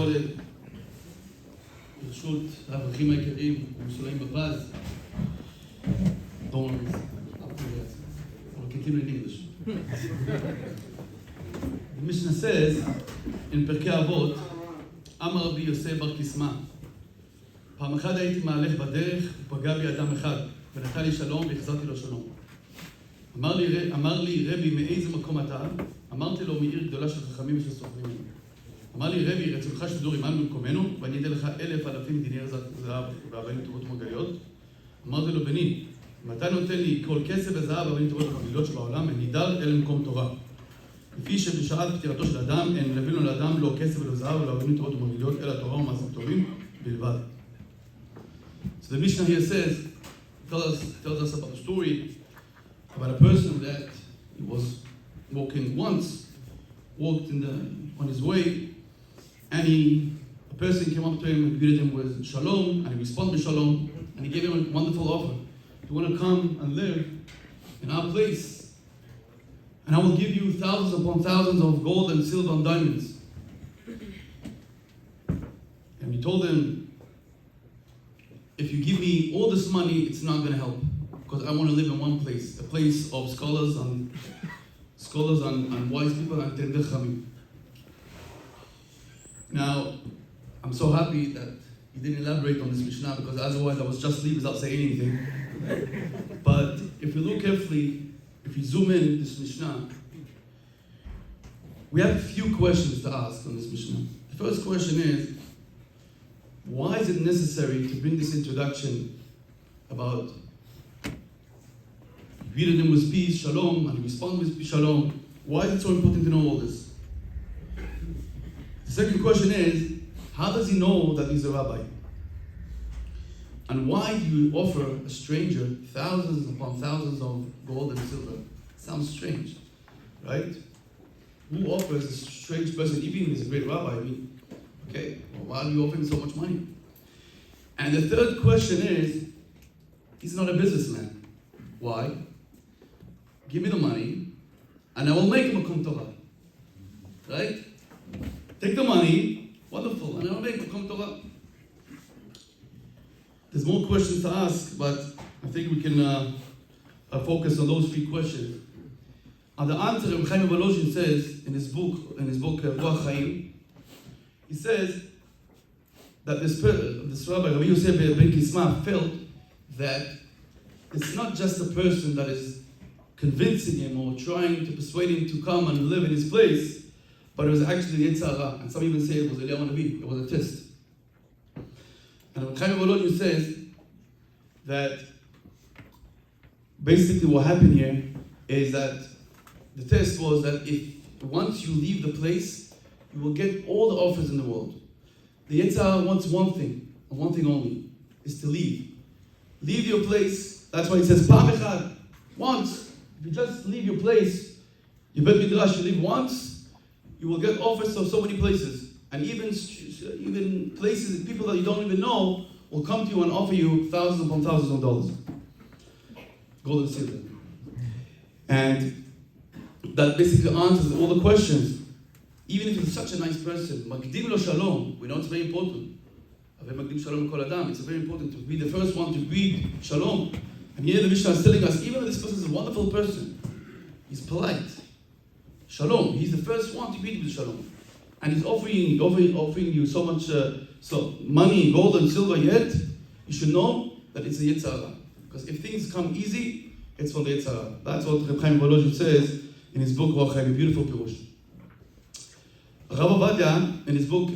קולל, ברשות האברכים היקרים ומשולעים בבז. Don't worry, I'll continue in English. The Mishnah says, in פרקי אבות, אמר רבי יוסף בר קיסמא, פעם אחת הייתי מהלך בדרך ופגע בי אדם אחד, ונתן לי שלום והחזרתי לו שלום. אמר לי רבי, מאיזה מקום אתה? אמרתי לו, מעיר גדולה של חכמים ושל סוחרים. אמר לי רבי, רצונך שתדור עמנו במקומנו, ואני אתן לך 1,000 דינר זהב ואבנים טובות ומרגליות. אמרתי לו, בני, אם אתה נותן לי כל כסף וזהב ואבנים טובות ומרגליות שבעולם, אני נידר אל מקום תורה. לפי שבשעת פטירתו של אדם, אין לבינו לאדם לא כסף ולא זהב ולא אבנים טובות ומרגליות, אלא תורה ומעשים טובים בלבד. So the Mishnah here says, tells us about a story about a person that was walking once, walked on his way, and a person came up to him and greeted him with shalom, and he responded with shalom, and he gave him a wonderful offer. You want to come and live in our place, and I will give you thousands upon thousands of gold and silver and diamonds. And he told him, if you give me all this money, it's not going to help, because I want to live in one place, a place of scholars and wise people and Tendech Chamim. Now, I'm so happy that you didn't elaborate on this Mishnah, because otherwise I was just leave without saying anything. But if you look carefully, if you zoom in this Mishnah, we have a few questions to ask on this Mishnah. The first question is, why is it necessary to bring this introduction about you greeted him with peace, shalom, and he responded with shalom? Why is it so important to know all this? The second question is, how does he know that he's a rabbi? And why do you offer a stranger thousands upon thousands of gold and silver? Sounds strange, right? Who offers a strange person, even if he's a great rabbi? I mean, okay, well, why are you offering so much money? And the third question is, he's not a businessman. Why? Give me the money, and I will make him a Kum Torah. Right? Take the money, wonderful, and I will make him a Kum Torah. There's more questions to ask, but I think we can focus on those three questions. And the answer, Reb Chaim Volozhin says in his book Ruach Chaim, he says that this rabbi, Rabbi Yosef ben Kisma, felt that it's not just a person that is convincing him or trying to persuade him to come and live in his place, but it was actually Yetzer Hara. And some even say it was Eliyahu Navi. It was a test. And Reb Chaim Volozhin says that basically what happened here is that the test was that if once you leave the place, you will get all the offers in the world. The Yetzer Hara wants one thing, and one thing only, is to leave. Leave your place. That's why it says, Pam echad, once. If you just leave your place, your Bet Midrash, you leave once, you will get offers of so many places. And even places, people that you don't even know, will come to you and offer you thousands upon thousands of dollars. Gold and silver. And that basically answers all the questions. Even if he's such a nice person, Magdim lo shalom, we know it's very important. Magdim shalom kol adam, it's very important to be the first one to greet shalom. And here the Mishnah is telling us, even if this person is a wonderful person, he's polite. Shalom, he's the first one to greet with shalom. And he's offering you so much money, gold and silver, yet you should know that it's a Yetzer Hara. Because if things come easy, it's from the Yetzer Hara. That's what Reb Chaim Volozhin says in his book, Ruach Chaim, a beautiful pirush. Rav Ovadia, in his book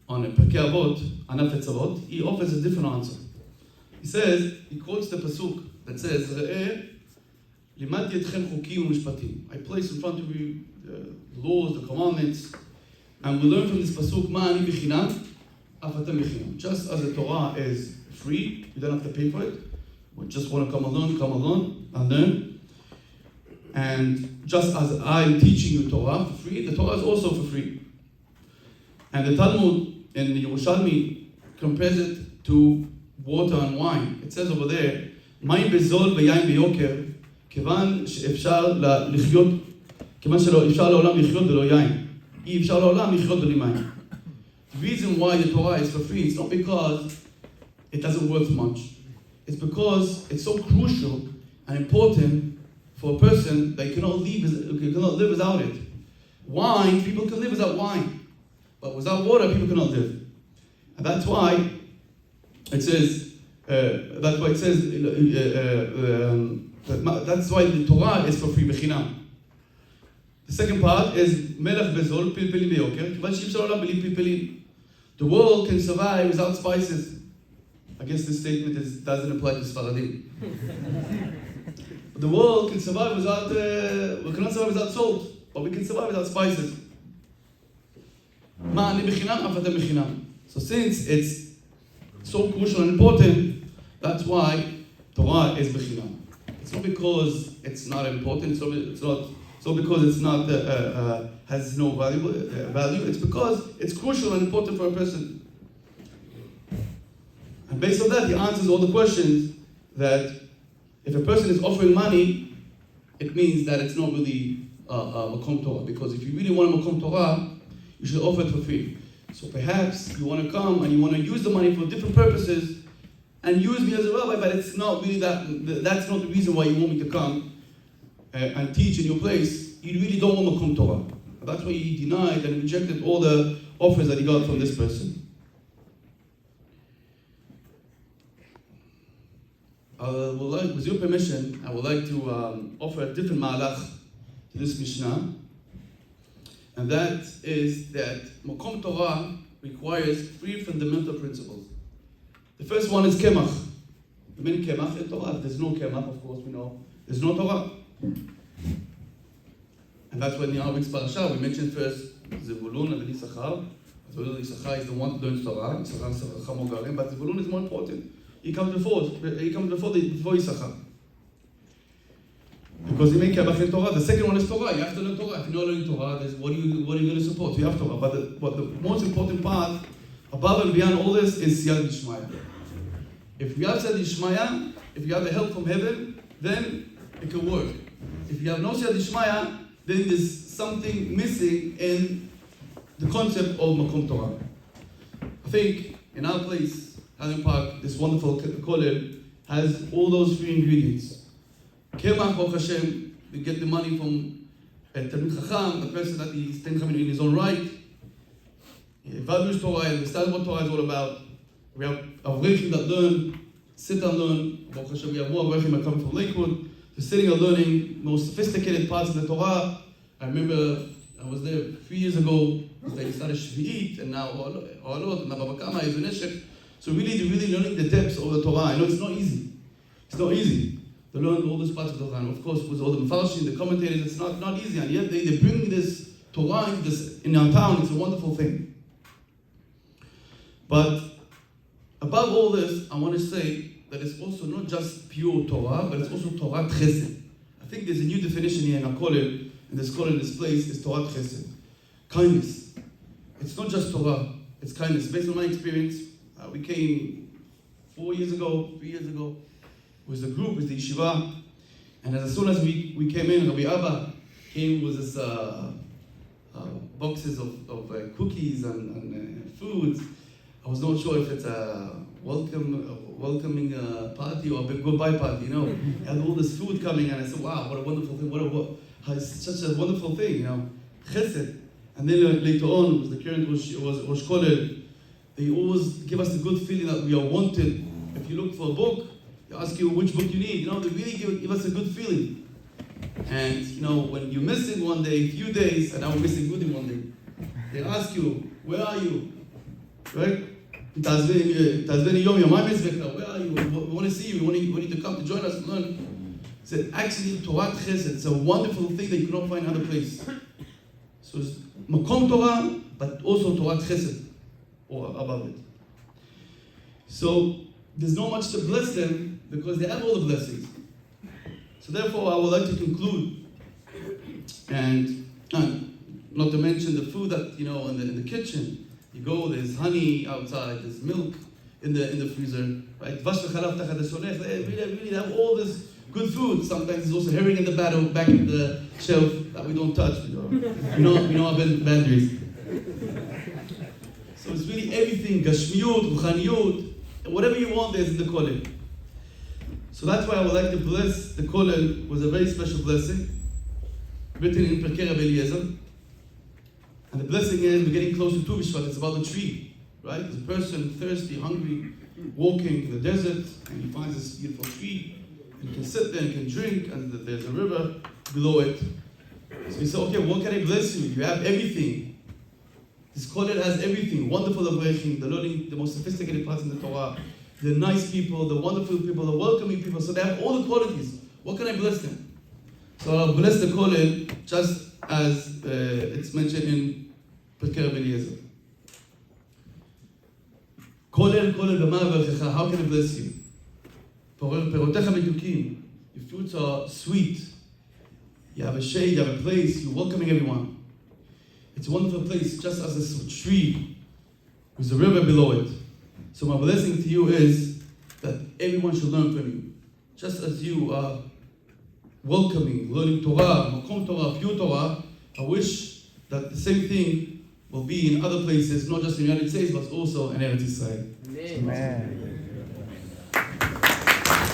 on Perkei Avot, Anaf Etzavot, he offers a different answer. He says, he quotes the pasuk that says, Re'eh, limadti etchem chukim u'mishpatim. I place in front of you the laws, the commandments, and we learn from this pasuk, ma'ani b'chinam, af atem b'chinam. Just as the Torah is free, you don't have to pay for it. We just want to come along, and learn. And just as I'm teaching you Torah for free, the Torah is also for free. And the Talmud in Yerushalmi compares it to water and wine. It says over there, מים בזול ויין ביוקר, כיוון שאפשר לחיות, כיוון שאי אפשר לעולם לחיות בלא יין. אי אפשר לעולם לחיות בלי מים. The reason why the Torah is for free, it's not because it doesn't worth much. It's because it's so crucial and important for a person that you cannot live without it. Wine, people can live without wine. But without water, people cannot live. And that's why it says, that's why the Torah is for free, bechinam. The second part is melech bezol pilpelim beyoker. The world can survive without spices. I guess this statement doesn't apply to Sfaradim. The world can survive we cannot survive without salt, but we can survive without spices. So since it's so crucial and important, that's why Torah is bechinam. It's not because it's not important, it's not because it's not has no value. It's because it's crucial and important for a person. And based on that, he answers all the questions that if a person is offering money, it means that it's not really Makom Torah. Because if you really want a Makom Torah, you should offer it for free. So perhaps you want to come and you want to use the money for different purposes and use me as a rabbi, but it's not really that's not the reason why you want me to come and teach in your place. You really don't want Makom Torah. That's why he denied and rejected all the offers that he got from this person. With your permission, I would like to offer a different ma'alach to this Mishnah. And that is that Makom Torah requires three fundamental principles. The first one is kemach. The main kemach is Torah. If there's no kemach, of course, we know there's no Torah. And that's when in the Arabic parasha we mentioned first Zevulun and Issachar. Issachar is the one who learns Torah. But Zevulun is more important. He comes before Issachar. Because he made kemach in Torah. The second one is Torah. You have to learn Torah. If you're not learning Torah, what are you going to support? You have Torah. But the most important part, above and beyond all this, is Siyad Yishmaya. If you have Siyad Yishmaya, if you have the help from heaven, then it can work. If you have no Siyad Yishmaya, then there's something missing in the concept of Makom Torah. I think in our place, Highland Park, this wonderful Kollel has all those three ingredients. Kemach, Baruch Hashem, we get the money from Talmid Chacham, the person that is Talmid Chacham in his own right. He values Torah, he understands what Torah is all about. We have Avrechim that learn, sit and learn. Baruch Hashem, we have more Avrechim that come from Lakewood. They're sitting and learning most sophisticated parts of the Torah. I remember I was there 3 years ago. They started Shlit, and now Olot, and now Baba Kama, Ezra Neshek. So really learning the depths of the Torah. I know it's not easy. It's not easy to learn all these parts of the Torah. And of course, with all the Mefarshim, the commentators, it's not easy. And yet they bring this Torah in our town. It's a wonderful thing. But above all this, I want to say that it's also not just pure Torah, but it's also Torah Chesed. I think there's a new definition here in our Kollel, in this Kollel, in this place, is Torah Chesed. Kindness. It's not just Torah, it's kindness. Based on my experience, we came 3 years ago, with the group, with the yeshiva, and as soon as we came in, Rabbi Abba came with this boxes of cookies and foods. I was not sure if it's a welcoming party or a big goodbye party, you know. He had all this food coming, and I said, wow, what a wonderful thing, it's such a wonderful thing, you know. Chesed. And then later on, with the current Rosh Kollel, they always give us the good feeling that we are wanted. If you look for a book, they ask you which book you need. You know, they really give us a good feeling. And, you know, when you're missing one day, a few days, and now we're missing good in one day, they ask you, where are you? Right? Where are you? We want to see you. We want you to come to join us and learn. So actually, Torah Chesed, it's a wonderful thing that you cannot find another place. So it's Makom Torah, but also Torah Chesed, or above it. So there's not much to bless them because they have all the blessings. So therefore, I would like to conclude, and not to mention the food that, you know, in the kitchen. You go, there's honey outside, there's milk in the freezer, right? Really have all this good food. Sometimes there's also herring in the back of the shelf that we don't touch. We know our boundaries. So it's really everything, gashmiyut, ruchaniyut, whatever you want there's in the Kollel. So that's why I would like to bless the Kollel with a very special blessing, written in Pirkei Rabbi Eliezer. And the blessing is, we're getting close to Tu B'Shvat, it's about the tree, right? There's a person thirsty, hungry, walking in the desert, and he finds this beautiful tree, and he can sit there and can drink, and there's a river below it. So he said, okay, what can I bless you? You have everything. This Kollel has everything. Wonderful avrechim, the learning, the most sophisticated parts in the Torah, the nice people, the wonderful people, the welcoming people. So they have all the qualities. What can I bless them? So I'll bless the Kollel just as it's mentioned in Pirkei Rabbi Eliezer. Kollel, Kollel, b'ma averchecha. How can I bless you? Perotecha metukim. Your fruits are sweet. You have a shade, you have a place, you're welcoming everyone. It's a wonderful place, just as this tree with a river below it. So my blessing to you is that everyone should learn from you. Just as you are welcoming, learning Torah, Makom Torah, pure Torah, I wish that the same thing will be in other places, not just in the United States, but also in Eretz Israel. Amen.